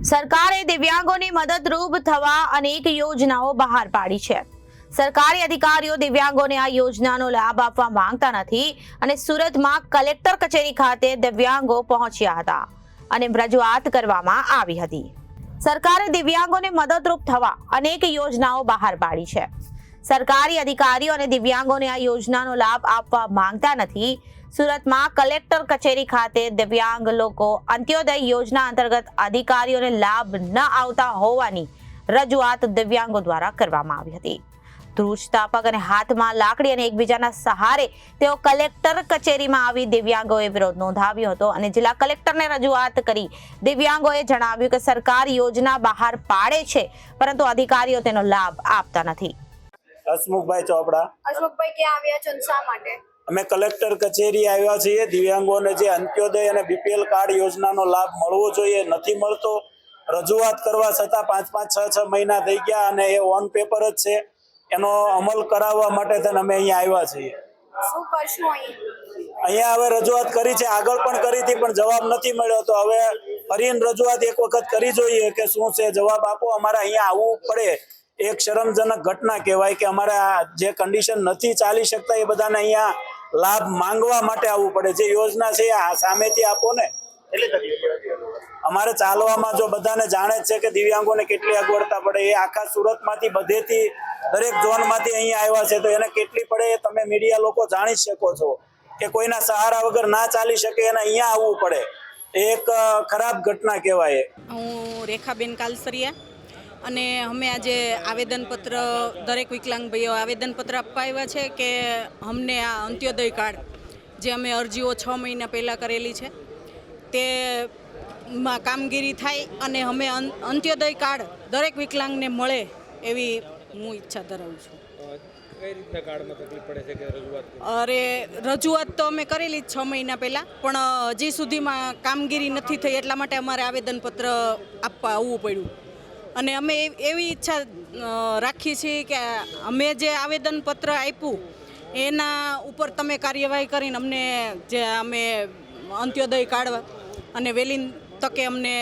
સરકારે દિવ્યાંગોને મદદરૂપ થવા અનેક યોજનાઓ બહાર પાડી છે। સરકારી અધિકારીઓ દિવ્યાંગોને આ યોજનાનો લાભ આપવા માંગતા નથી અને સુરતમાં કલેક્ટર કચેરી ખાતે દિવ્યાંગો પહોંચ્યા હતા અને રજૂઆત કરવામાં આવી હતી। સરકારે દિવ્યાંગોને મદદરૂપ થવા અનેક યોજનાઓ બહાર પાડી છે। સરકારી અધિકારીઓ અને દિવ્યાંગોને આ યોજનાનો લાભ આપવા માંગતા નથી। સુરતમાં કલેક્ટર કચેરી ખાતે દિવ્યાંગ લોકો અંત્યોદય યોજના અંતર્ગત અધિકારીઓને લાભ ન આવતા હોવાની રજૂઆત દિવ્યાંગો દ્વારા કરવામાં આવી હતી। ધ્રુજ તાપક અને હાથમાં લાકડી અને એકબીજાના સહારે તેઓ કલેક્ટર કચેરીમાં આવી દિવ્યાંગોએ વિરોધ નોંધાવ્યો હતો અને જિલ્લા કલેક્ટરને રજૂઆત કરી દિવ્યાંગોએ જણાવ્યું કે સરકાર યોજના બહાર પાડે છે પરંતુ અધિકારીઓ તેનો લાભ આપતા નથી। હસમુખભાઈ ચોપડા। હસમુખભાઈ ક્યાં આવ્યા છો અને શા માટે? અમે કલેક્ટર કચેરી આવ્યા છીએ। દિવ્યાંગોને જે અંત્યોદય અને બીપીએલ કાર્ડ યોજનાનો લાભ મળવો જોઈએ નથી મળતો। રજૂઆત કરવા છતાં 5-5, 6-6 મહિના થઈ ગયા અને એ ઓન પેપર જ છે। એનો અમલ કરાવવા માટે થઈને અમે અહીંયા આવ્યા છીએ। શું કરશું અહીંયા હવે રજૂઆત કરી છે, આગળ પણ કરી હતી પણ જવાબ નથી મળ્યો, તો હવે ફરીને રજૂઆત એક વખત કરી જોઈએ કે શું છે, જવાબ આપો। અમારે અહીંયા આવવું પડે એક શરમજનક ઘટના કહેવાય કે અમારે જે કન્ડિશન નથી ચાલી શકતા એ બધાને અહીંયા લાભ માંગવા માટે આવવું પડે। જે યોજના છે આ સામેથી આપો ને, અમારે ચાલવામાં જો બધાને જાણે જ છે કે દિવ્યાંગોને કેટલી અગવડતા પડે। એ આખા સુરતમાંથી બધેથી દરેક ઝોનમાંથી અહીંયા આવ્યા છે તો એને કેટલી પડે એ તમે મીડિયા લોકો જાણી શકો છો કે કોઈના સહારા વગર ના ચાલી શકે એને અહીંયા આવવું પડે। એક ખરાબ ઘટના કહેવાય। હું રેખાબેન કાલસરિયા અને અમે આજે આવેદનપત્ર દરેક વિકલાંગ ભાઈઓ આવેદનપત્ર આપવા આવ્યા છે કે અમને આ અંત્યોદય કાર્ડ જે અમે અરજીઓ 6 મહિના પહેલાં કરેલી છે તે કામગીરી થાય અને અમે અંત્યોદય કાર્ડ દરેક વિકલાંગને મળે એવી હું ઈચ્છા ધરાવું છું। કઈ રીતના કાર્ડમાં તકલીફ પડે છે કે રજૂઆત? અરે રજૂઆત તો અમે કરેલી જ 6 મહિના પહેલાં પણ હજી સુધીમાં કામગીરી નથી થઈ એટલા માટે અમારે આવેદનપત્ર આપવા આવવું પડ્યું અને અમે એવી ઈચ્છા રાખીએ છીએ કે અમે જે આવેદનપત્ર આપ્યું એના ઉપર તમે કાર્યવાહી કરીને અમને જે અમે અંત્યોદય કાર્ડ અને વહેલી તકે અમને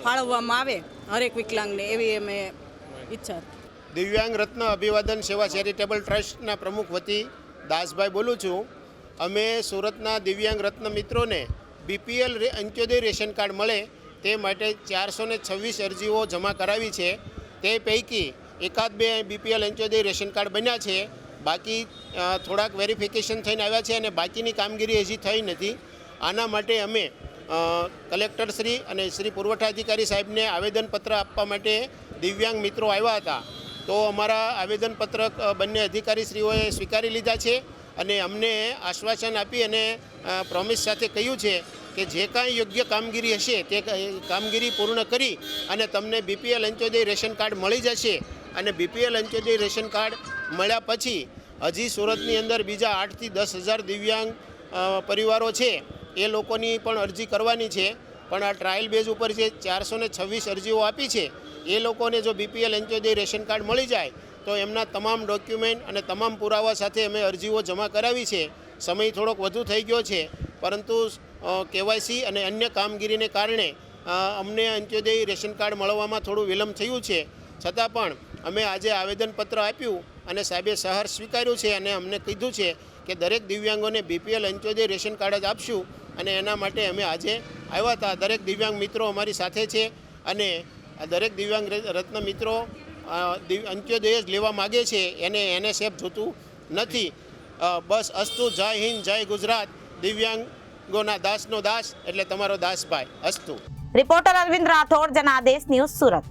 ફાળવવામાં આવે હરેક વિકલાંગને એવી અમે ઈચ્છા। દિવ્યાંગ રત્ન અભિવાદન સેવા ચેરિટેબલ ટ્રસ્ટના પ્રમુખ વતી દાસભાઈ બોલું છું। અમે સુરતના દિવ્યાંગ રત્ન મિત્રોને બીપીએલ અંત્યોદય રેશન કાર્ડ મળે તે માટે 426 અરજીઓ જમા કરાવી છે। તે પૈકી 1-2 બીપીએલ અંત્યોદય રેશન કાર્ડ બન્યા છે, બાકી થોડાક વેરિફિકેશન થઈને આવ્યા છે અને બાકીની કામગીરી હજી થઈ નથી। આના માટે અમે કલેક્ટરશ્રી અને શ્રી પુરવઠા અધિકારી સાહેબને આવેદનપત્ર આપવા માટે દિવ્યાંગ મિત્રો આવ્યા હતા તો અમારા આવેદનપત્ર બંને અધિકારીશ્રીઓએ સ્વીકારી લીધા છે અને અમને આશ્વાસન આપી અને પ્રોમિસ સાથે કહ્યું છે કે જે કાંઈ યોગ્ય કામગીરી હશે તે કામગીરી પૂર્ણ કરી અને તમને બીપીએલ અંત્યોદય રેશન કાર્ડ મળી જશે। અને બીપીએલ અંત્યોદય રેશન કાર્ડ મળ્યા પછી હજી સુરતની અંદર બીજા 8 થી 10 હજાર દિવ્યાંગ પરિવારો છે એ લોકોની પણ અરજી કરવાની છે, પણ આ ટ્રાયલ બેઝ ઉપર જે 426 અરજીઓ આપી છે એ લોકોને જો બીપીએલ અંત્યોદય રેશન કાર્ડ મળી જાય તો એમના તમામ ડોક્યુમેન્ટ અને તમામ પુરાવા સાથે અમે અરજીઓ જમા કરાવી છે। સમય થોડોક વધુ થઈ ગયો છે પરંતુ કેવાયસી અને અન્ય કામગીરીને કારણે અમને અંત્યોદય રેશન કાર્ડ મળવામાં થોડું વિલંબ થયું છે, છતાં પણ અમે આજે આવેદનપત્ર આપ્યું અને સાહેબે સહાર સ્વીકાર્યું છે અને અમને કીધું છે કે દરેક દિવ્યાંગોને બીપીએલ અંત્યોદય રેશન કાર્ડ જ આપશું અને એના માટે અમે આજે આવ્યા હતા। દરેક દિવ્યાંગ મિત્રો અમારી સાથે છે અને દરેક દિવ્યાંગ રત્ન મિત્રો અંત્યોદય જ લેવા માગે છે, એને NSF જોતું નથી। બસ અસ્તુ। જય હિન્દ, જય ગુજરાત। દિવ્યાંગોના દાસનો દાસ એટલે તમારો દાસભાઈ। અસ્તુ। Reporter Arvind Rathod, Janadesh news, Surat.